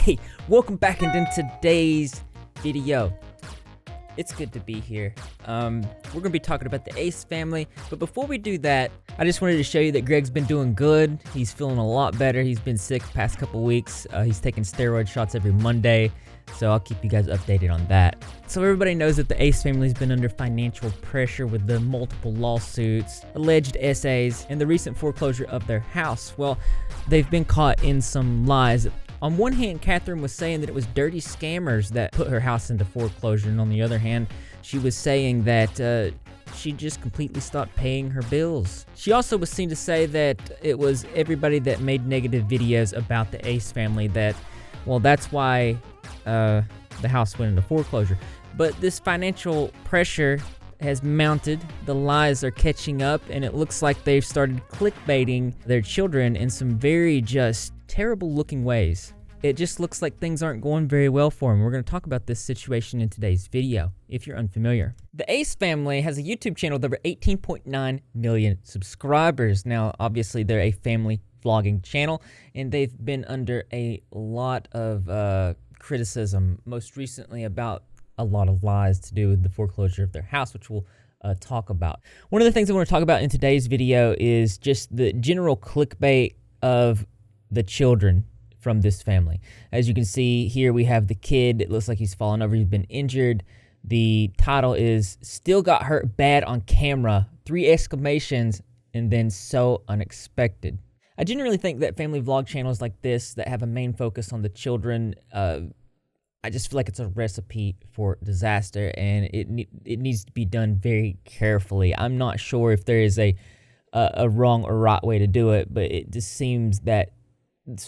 Hey, welcome back into today's video. It's good to be here. We're gonna be talking about the Ace family, but before we do that, I just wanted to show you that Greg's been doing good. He's feeling a lot better. He's been sick the past couple weeks. He's taking steroid shots every Monday, so I'll keep you guys updated on that. So everybody knows that the Ace family's been under financial pressure with the multiple lawsuits, alleged essays, and the recent foreclosure of their house. Well, they've been caught in some lies. On one hand, Catherine was saying that it was dirty scammers that put her house into foreclosure, and on the other hand, she was saying that she just completely stopped paying her bills. She also was seen to say that it was everybody that made negative videos about the Ace family that, well, that's why the house went into foreclosure. But this financial pressure has mounted, the lies are catching up, and it looks like they've started clickbaiting their children in some very just terrible looking ways. It just looks like things aren't going very well for them. We're going to talk about this situation in today's video, if you're unfamiliar. The Ace family has a YouTube channel with over 18.9 million subscribers. Now, obviously, they're a family vlogging channel, and they've been under a lot of criticism, most recently about a lot of lies to do with the foreclosure of their house, which we'll talk about. One of the things I want to talk about in today's video is just the general clickbait of the children from this family. As you can see here, we have the kid. It looks like he's fallen over. He's been injured. The title is "Still Got Hurt Bad on Camera," 3 exclamations, and then "so unexpected." I generally think that family vlog channels like this that have a main focus on the children, I just feel like it's a recipe for disaster, and it needs to be done very carefully. I'm not sure if there is a wrong or right way to do it, but it just seems that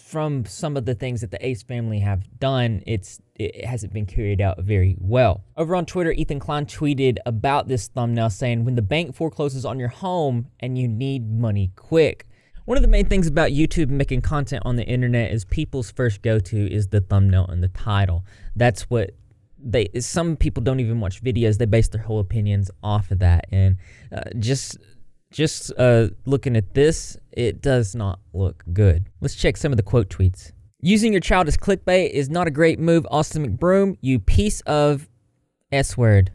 from some of the things that the Ace family have done, it hasn't been carried out very well. Over on Twitter, Ethan Klein tweeted about this thumbnail saying, "When the bank forecloses on your home and you need money quick." One of the main things about YouTube making content on the internet is people's first go-to is the thumbnail and the title. That's what some people don't even watch videos. They base their whole opinions off of that. And just looking at this, it does not look good. Let's check some of the quote tweets. "Using your child as clickbait is not a great move, Austin McBroom, you piece of S word.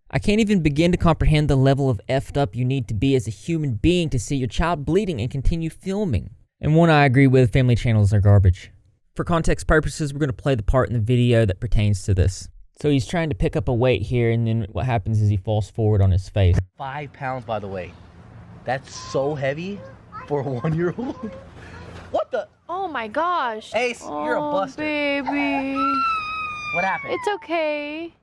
I can't even begin to comprehend the level of effed up you need to be as a human being to see your child bleeding and continue filming." And one I agree with, family channels are garbage. For context purposes, we're going to play the part in the video that pertains to this. So he's trying to pick up a weight here, and then what happens is he falls forward on his face. 5 pounds, by the way. That's so heavy for a 1-year-old. What the? Oh my gosh. Ace, you're a buster. Baby. What happened? It's okay.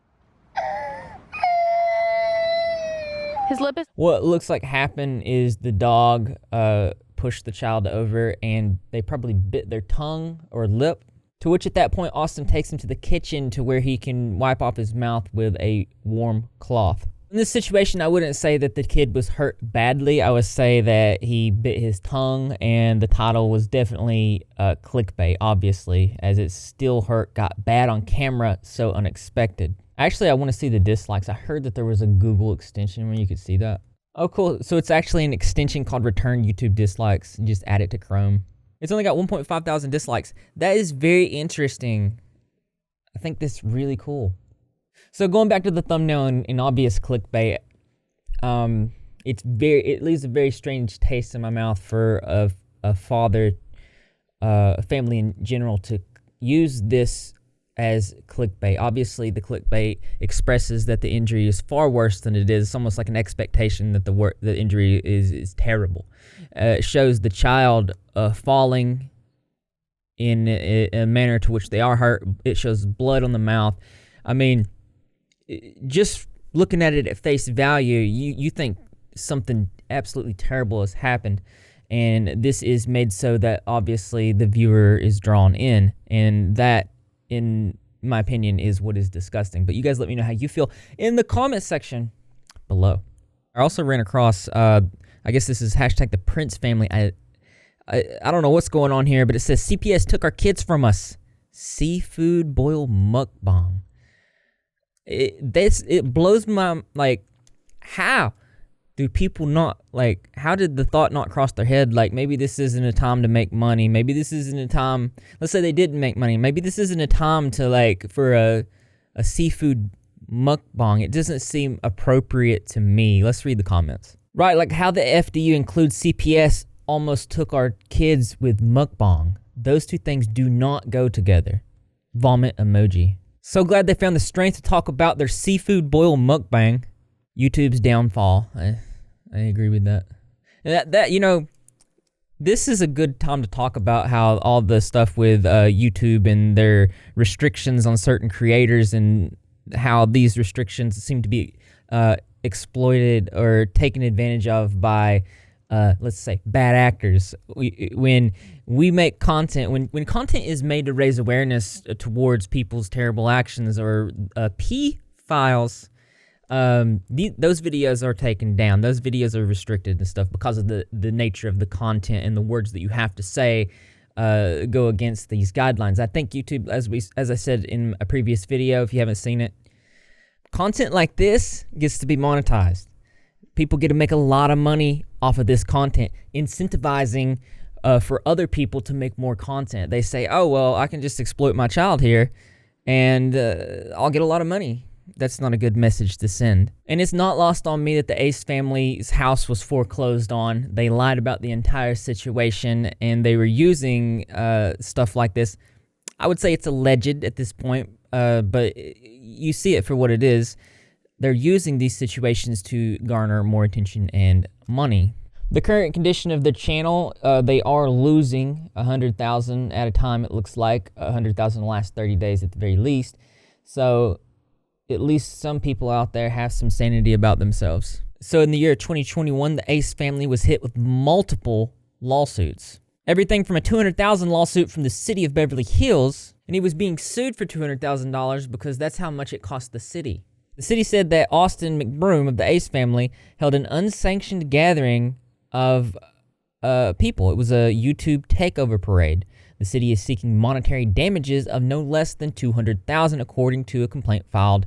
His lip is... What looks like happened is the dog pushed the child over, and they probably bit their tongue or lip, to which at that point Austin takes him to the kitchen to where he can wipe off his mouth with a warm cloth. In this situation, I wouldn't say that the kid was hurt badly. I would say that he bit his tongue, and the title was definitely clickbait, obviously, as it still hurt, got bad on camera, so unexpected. Actually, I want to see the dislikes. I heard that there was a Google extension where you could see that. Oh, cool. So it's actually an extension called Return YouTube Dislikes. You just add it to Chrome. It's only got 1.5 thousand dislikes. That is very interesting. I think that's really cool. So going back to the thumbnail and obvious clickbait, it leaves a very strange taste in my mouth for a father, a family in general, to use this as clickbait. Obviously, the clickbait expresses that the injury is far worse than it is. It's almost like an expectation that the injury is terrible. It shows the child falling in a manner to which they are hurt. It shows blood on the mouth. I mean, just looking at it at face value, you think something absolutely terrible has happened, and this is made so that obviously the viewer is drawn in, and that, in my opinion, is what is disgusting. But you guys let me know how you feel in the comment section below. I also ran across, I guess this is hashtag the Prince family. I don't know what's going on here, but it says CPS took our kids from us. Seafood boil mukbang. It blows my, like, how do people not, like, how did the thought not cross their head? Like, maybe this isn't a time to make money. Maybe this isn't a time, let's say they didn't make money. Maybe this isn't a time to, like, for a seafood mukbang. It doesn't seem appropriate to me. Let's read the comments. Right, like how the FDU includes CPS almost took our kids with mukbang. Those two things do not go together. Vomit emoji. So glad they found the strength to talk about their seafood boil mukbang. YouTube's downfall. I agree with that. That you know, this is a good time to talk about how all the stuff with YouTube and their restrictions on certain creators and how these restrictions seem to be exploited or taken advantage of by, let's say, bad actors. When we make content, when content is made to raise awareness towards people's terrible actions or P-files, those videos are taken down. Those videos are restricted and stuff because of the nature of the content and the words that you have to say go against these guidelines. I think YouTube, as I said in a previous video, if you haven't seen it, content like this gets to be monetized. People get to make a lot of money off of this content, incentivizing for other people to make more content. They say, oh, well, I can just exploit my child here and I'll get a lot of money. That's not a good message to send. And it's not lost on me that the Ace family's house was foreclosed on. They lied about the entire situation and they were using stuff like this. I would say it's alleged at this point, but you see it for what it is. They're using these situations to garner more attention and money. The current condition of the channel, they are losing 100,000 at a time, it looks like. 100,000 in the last 30 days at the very least. So at least some people out there have some sanity about themselves. So in the year 2021, the Ace family was hit with multiple lawsuits. Everything from a $200,000 lawsuit from the city of Beverly Hills, and he was being sued for $200,000 because that's how much it cost the city. The city said that Austin Mcbroom of the Ace family held an unsanctioned gathering of people. It was a YouTube takeover parade. The city is seeking monetary damages of no less than $200,000 according to a complaint filed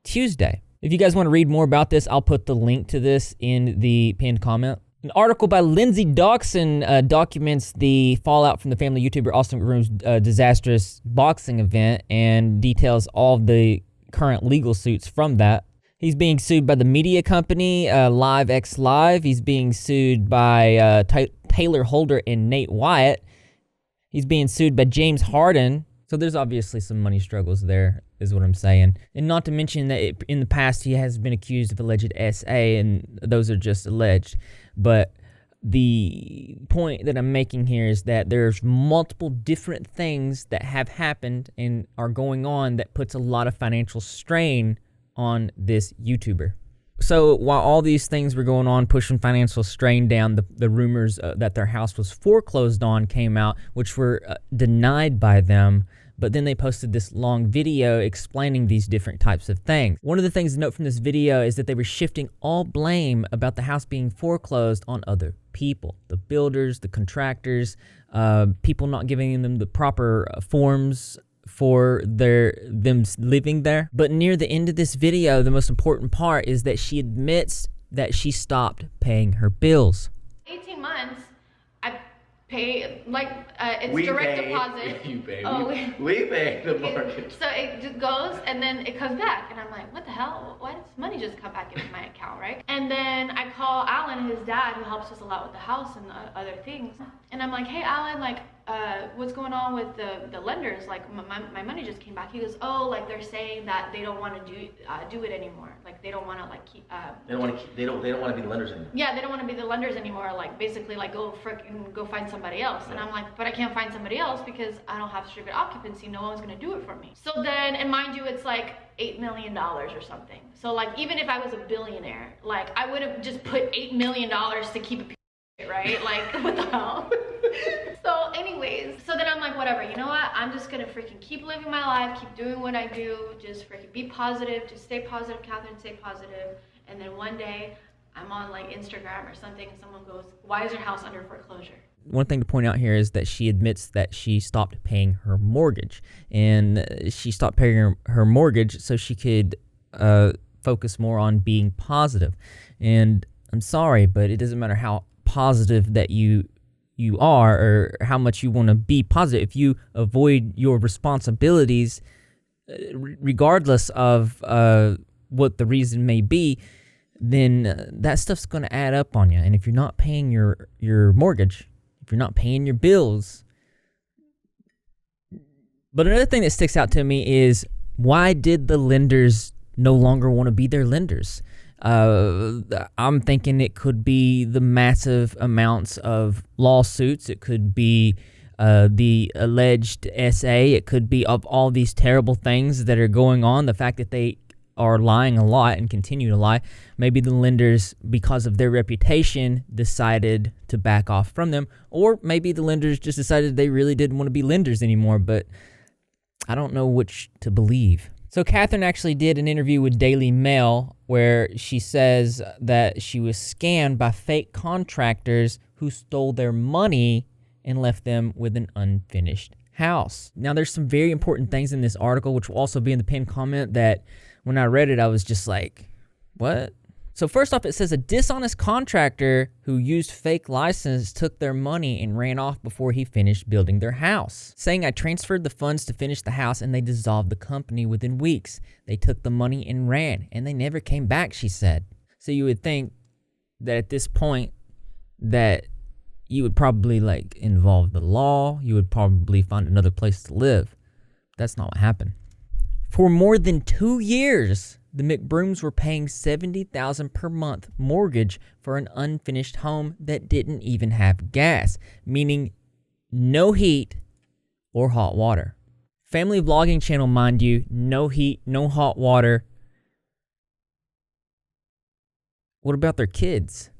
Tuesday. If you guys want to read more about this, I'll put the link to this in the pinned comment. An article by Lindsay Doxson documents the fallout from the family YouTuber Austin McBroom's disastrous boxing event and details all of the current legal suits from that. He's being sued by the media company Live X Live. He's being sued by Taylor Holder and Nate Wyatt. He's being sued by James Harden. So there's obviously some money struggles there, is what I'm saying. And not to mention that in the past he has been accused of alleged SA, and those are just alleged. But the point that I'm making here is that there's multiple different things that have happened and are going on that puts a lot of financial strain on this YouTuber. So while all these things were going on, pushing financial strain down, the rumors that their house was foreclosed on came out, which were denied by them. But then they posted this long video explaining these different types of things. One of the things to note from this video is that they were shifting all blame about the house being foreclosed on other people. The builders, the contractors, people not giving them the proper forms for them living there. But near the end of this video, the most important part is that she admits that she stopped paying her bills. 18 months, I pay, like, it's We direct pay. deposit. You pay. Oh, we pay the mortgage. So it just goes and then it comes back. And I'm like, what the hell? Why does money just come back into my account, right? And then I call Alan, his dad, who helps us a lot with the house and other things. And I'm like, hey, Alan, like, what's going on with the lenders? Like, my money just came back. He goes, oh, like, they're saying that they don't want to do it anymore. Like, they don't want to, like, keep... They don't want to be the lenders anymore. Yeah, they don't want to be the lenders anymore. Like, basically, like, go find somebody else. And I'm like, but I can't find somebody else because I don't have certificate of occupancy. No one's going to do it for me. So then, and mind you, it's like $8 million or something. So, like, even if I was a billionaire, like, I would have just put $8 million to keep a piece of shit, right? Like, what the hell? So anyways, so then I'm like, whatever, you know what? I'm just gonna freaking keep living my life, keep doing what I do, just freaking be positive, just stay positive, Catherine, stay positive. And then one day, I'm on like Instagram or something, and someone goes, why is your house under foreclosure? One thing to point out here is that she admits that she stopped paying her mortgage. And she stopped paying her mortgage so she could focus more on being positive. And I'm sorry, but it doesn't matter how positive that you are or how much you want to be positive. If you avoid your responsibilities, regardless of what the reason may be, then that stuff's going to add up on you. And if you're not paying your mortgage, if you're not paying your bills. But another thing that sticks out to me is, why did the lenders no longer want to be their lenders? I'm thinking it could be the massive amounts of lawsuits. It could be the alleged SA. It could be of all these terrible things that are going on. The fact that they are lying a lot and continue to lie. Maybe the lenders, because of their reputation, decided to back off from them. Or maybe the lenders just decided they really didn't want to be lenders anymore. But I don't know which to believe. So Catherine actually did an interview with Daily Mail where she says that she was scammed by fake contractors who stole their money and left them with an unfinished house. Now, there's some very important things in this article, which will also be in the pinned comment, that when I read it, I was just like, what? So first off, it says a dishonest contractor who used fake license took their money and ran off before he finished building their house, saying, I transferred the funds to finish the house and they dissolved the company within weeks. They took the money and ran, and they never came back, she said. So you would think that at this point that you would probably involve the law. You would probably find another place to live. That's not what happened. For more than 2 years, the Mcbrooms were paying $70,000 per month mortgage for an unfinished home that didn't even have gas, meaning no heat or hot water. Family vlogging channel, mind you, no heat, no hot water. What about their kids?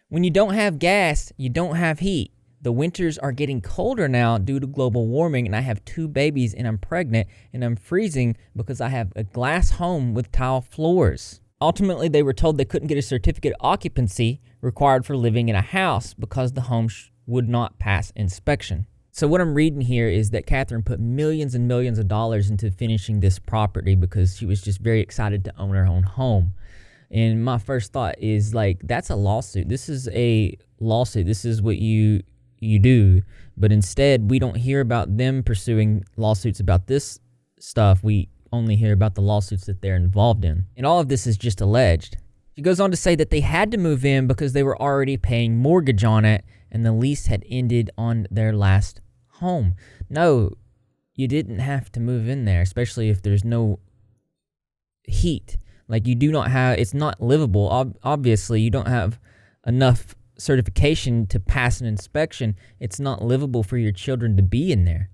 When you don't have gas, you don't have heat. The winters are getting colder now due to global warming, and I have 2 babies and I'm pregnant and I'm freezing because I have a glass home with tile floors. Ultimately, they were told they couldn't get a certificate of occupancy required for living in a house because the home would not pass inspection. So what I'm reading here is that Catherine put millions and millions of dollars into finishing this property because she was just very excited to own her own home. And my first thought is that's a lawsuit. This is a lawsuit. This is what you do. But instead, we don't hear about them pursuing lawsuits about this stuff. We only hear about the lawsuits that they're involved in. And all of this is just alleged. She goes on to say that they had to move in because they were already paying mortgage on it and the lease had ended on their last home. No, you didn't have to move in there, especially if there's no heat. You do not have, it's not livable. Obviously, you don't have enough certification to pass an inspection. It's not livable for your children to be in there.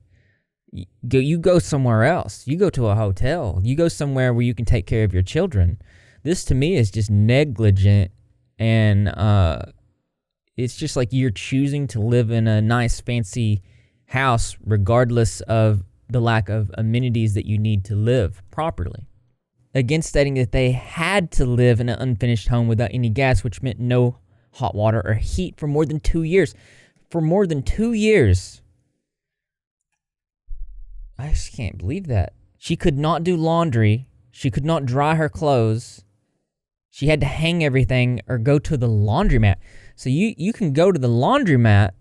You go somewhere else. You go to a hotel. You go somewhere where you can take care of your children. This to me is just negligent, and it's just like you're choosing to live in a nice fancy house regardless of the lack of amenities that you need to live properly. Again, stating that they had to live in an unfinished home without any gas, which meant no hot water or heat for more than 2 years. For more than 2 years. I just can't believe that. She could not do laundry. She could not dry her clothes. She had to hang everything or go to the laundromat. So you can go to the laundromat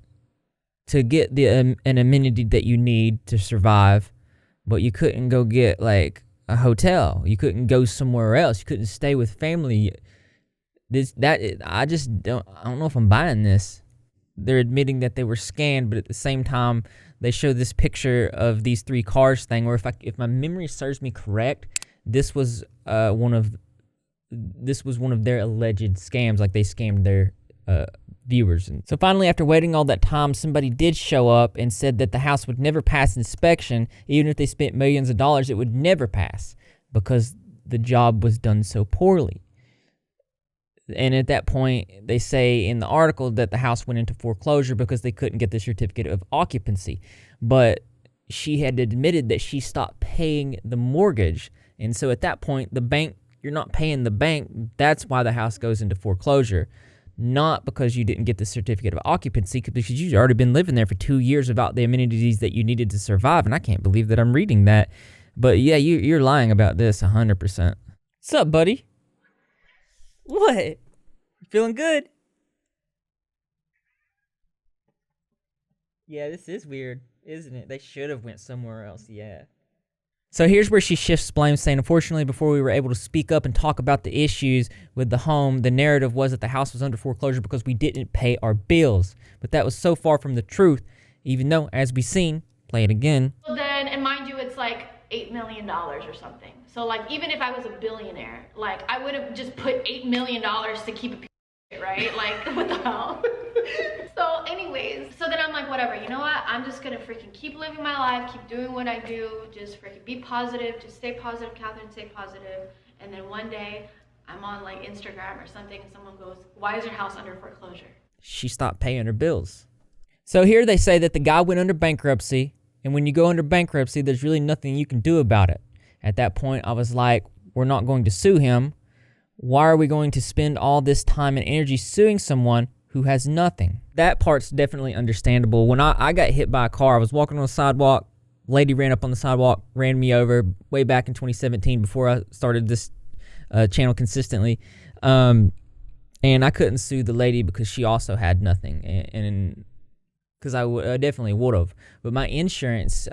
to get an amenity that you need to survive, but you couldn't go get a hotel. You couldn't go somewhere else. You couldn't stay with family. I don't know if I'm buying this. They're admitting that they were scammed, but at the same time, they show this picture of these 3 cars thing, where if my memory serves me correct, this was one of their alleged scams. They scammed their viewers. And so finally, after waiting all that time, somebody did show up and said that the house would never pass inspection. Even if they spent millions of dollars, it would never pass because the job was done so poorly. And at that point, they say in the article that the house went into foreclosure because they couldn't get the certificate of occupancy. But she had admitted that she stopped paying the mortgage. And so at that point, the bank, you're not paying the bank. That's why the house goes into foreclosure. Not because you didn't get the certificate of occupancy, because you've already been living there for 2 years without the amenities that you needed to survive. And I can't believe that I'm reading that. But yeah, you're lying about this 100%. What's up, buddy? What? Feeling good? Yeah, this is weird, isn't it? They should have went somewhere else, yeah. So here's where she shifts blame, saying, unfortunately, before we were able to speak up and talk about the issues with the home, the narrative was that the house was under foreclosure because we didn't pay our bills. But that was so far from the truth, even though, as we've seen, play it again. So then, and mind you, it's like $8 million or something. So like, even if I was a billionaire, like I would have just put $8 million to keep a piece of shit, right? Like, what the hell? So anyways, so then I'm like, whatever, you know what? I'm just gonna freaking keep living my life, keep doing what I do, just freaking be positive, just stay positive, Catherine, stay positive. And then one day, I'm on like Instagram or something, and someone goes, why is your house under foreclosure? She stopped paying her bills. So here they say that the guy went under bankruptcy, and when you go under bankruptcy, there's really nothing you can do about it. At that point, I was like, we're not going to sue him. Why are we going to spend all this time and energy suing someone who has nothing? That part's definitely understandable. When I got hit by a car, I was walking on the sidewalk, lady ran up on the sidewalk, ran me over way back in 2017 before I started this channel consistently. And I couldn't sue the lady because she also had nothing. And because I definitely would have. But my insurance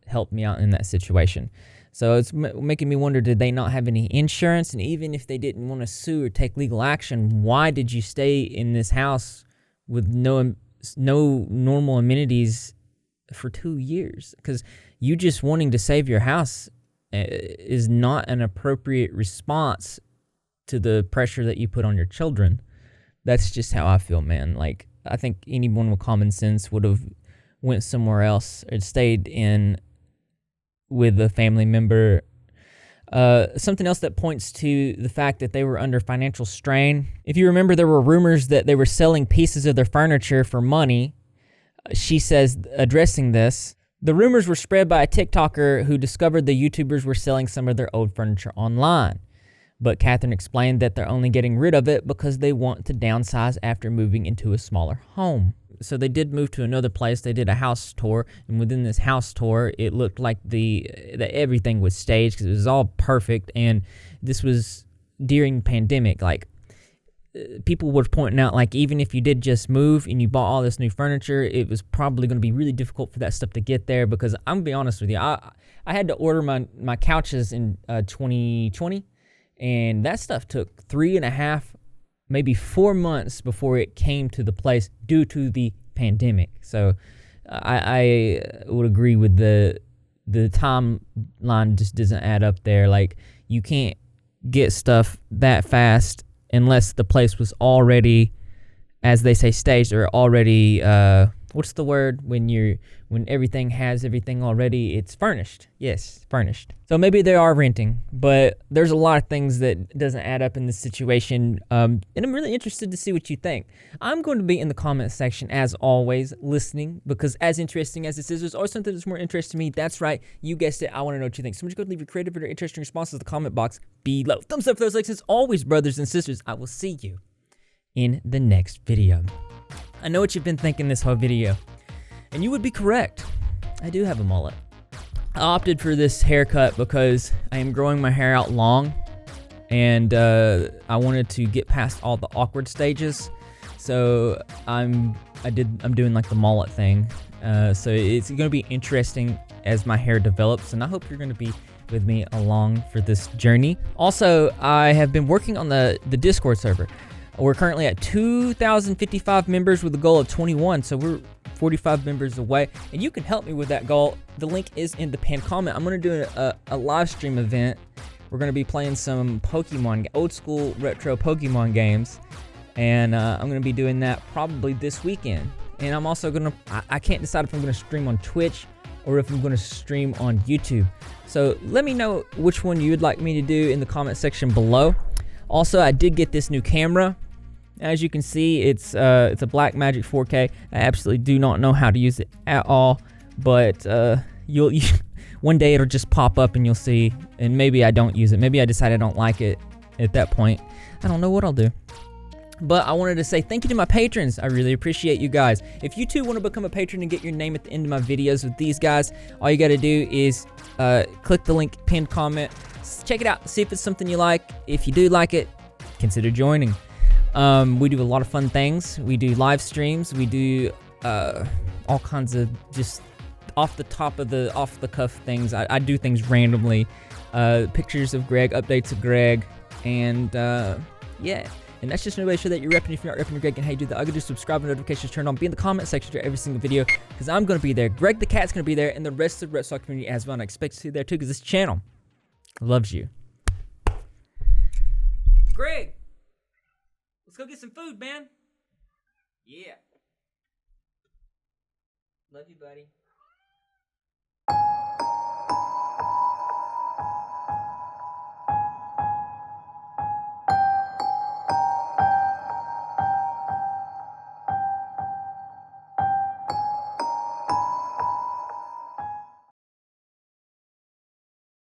helped me out in that situation. So it's making me wonder, did they not have any insurance? And even if they didn't want to sue or take legal action, why did you stay in this house with no normal amenities for 2 years? Because you just wanting to save your house is not an appropriate response to the pressure that you put on your children. That's just how I feel, man. Like, I think anyone with common sense would have went somewhere else or stayed in with a family member. Something else that points to the fact that they were under financial strain. If you remember, there were rumors that they were selling pieces of their furniture for money. She says, addressing this, the rumors were spread by a TikToker who discovered the YouTubers were selling some of their old furniture online. But Catherine explained that they're only getting rid of it because they want to downsize after moving into a smaller home. So they did move to another place. They did a house tour, and within this house tour, it looked like that everything was staged because it was all perfect. And this was during the pandemic. Like, people were pointing out, like, even if you did just move and you bought all this new furniture, it was probably going to be really difficult for that stuff to get there. Because I'm gonna be honest with you, I had to order my couches in 2020, and that stuff took 3.5, maybe 4 months before it came to the place due to the pandemic. So I would agree with the timeline just doesn't add up there. Like, you can't get stuff that fast unless the place was already, as they say, staged, or already, what's the word when everything has everything already? It's furnished. Yes, furnished. So maybe they are renting, but there's a lot of things that doesn't add up in this situation. And I'm really interested to see what you think. I'm going to be in the comment section, as always, listening, because as interesting as this is, there's always something that's more interesting to me. That's right. You guessed it. I want to know what you think. So just go leave your creative or interesting responses in the comment box below. Thumbs up for those likes. As always, brothers and sisters, I will see you in the next video. I know what you've been thinking this whole video, and you would be correct. I do have a mullet. I opted for this haircut because I am growing my hair out long, and I wanted to get past all the awkward stages. So I'm doing like the mullet thing. So it's going to be interesting as my hair develops, and I hope you're going to be with me along for this journey. Also, I have been working on the Discord server. We're currently at 2,055 members with a goal of 21, so we're 45 members away, and you can help me with that goal. The link is in the pinned comment. I'm going to do a live stream event. We're going to be playing some Pokemon, old school retro Pokemon games, and I'm going to be doing that probably this weekend. And I'm also going to, I can't decide if I'm going to stream on Twitch or if I'm going to stream on YouTube. So let me know which one you'd like me to do in the comment section below. Also, I did get this new camera. As you can see, it's a Blackmagic 4K. I absolutely do not know how to use it at all, but one day it'll just pop up and you'll see, and maybe I don't use it. Maybe I decide I don't like it at that point. I don't know what I'll do. But I wanted to say thank you to my patrons. I really appreciate you guys. If you too want to become a patron and get your name at the end of my videos with these guys, all you got to do is click the link pinned comment. Check it out. See if it's something you like. If you do like it, consider joining. We do a lot of fun things. We do live streams. We do all kinds of just off the cuff things. I do things randomly. Pictures of Greg, updates of Greg, and yeah. And that's just another way to show that you're repping. If you're not repping, Greg, and how you do that, all you gotta do is subscribe and notifications turned on. Be in the comment section for every single video, because I'm gonna be there. Greg the Cat's gonna be there, and the rest of the Repsol community as well. And I expect to see you there too, because this channel loves you. Greg, let's go get some food, man. Yeah. Love you, buddy.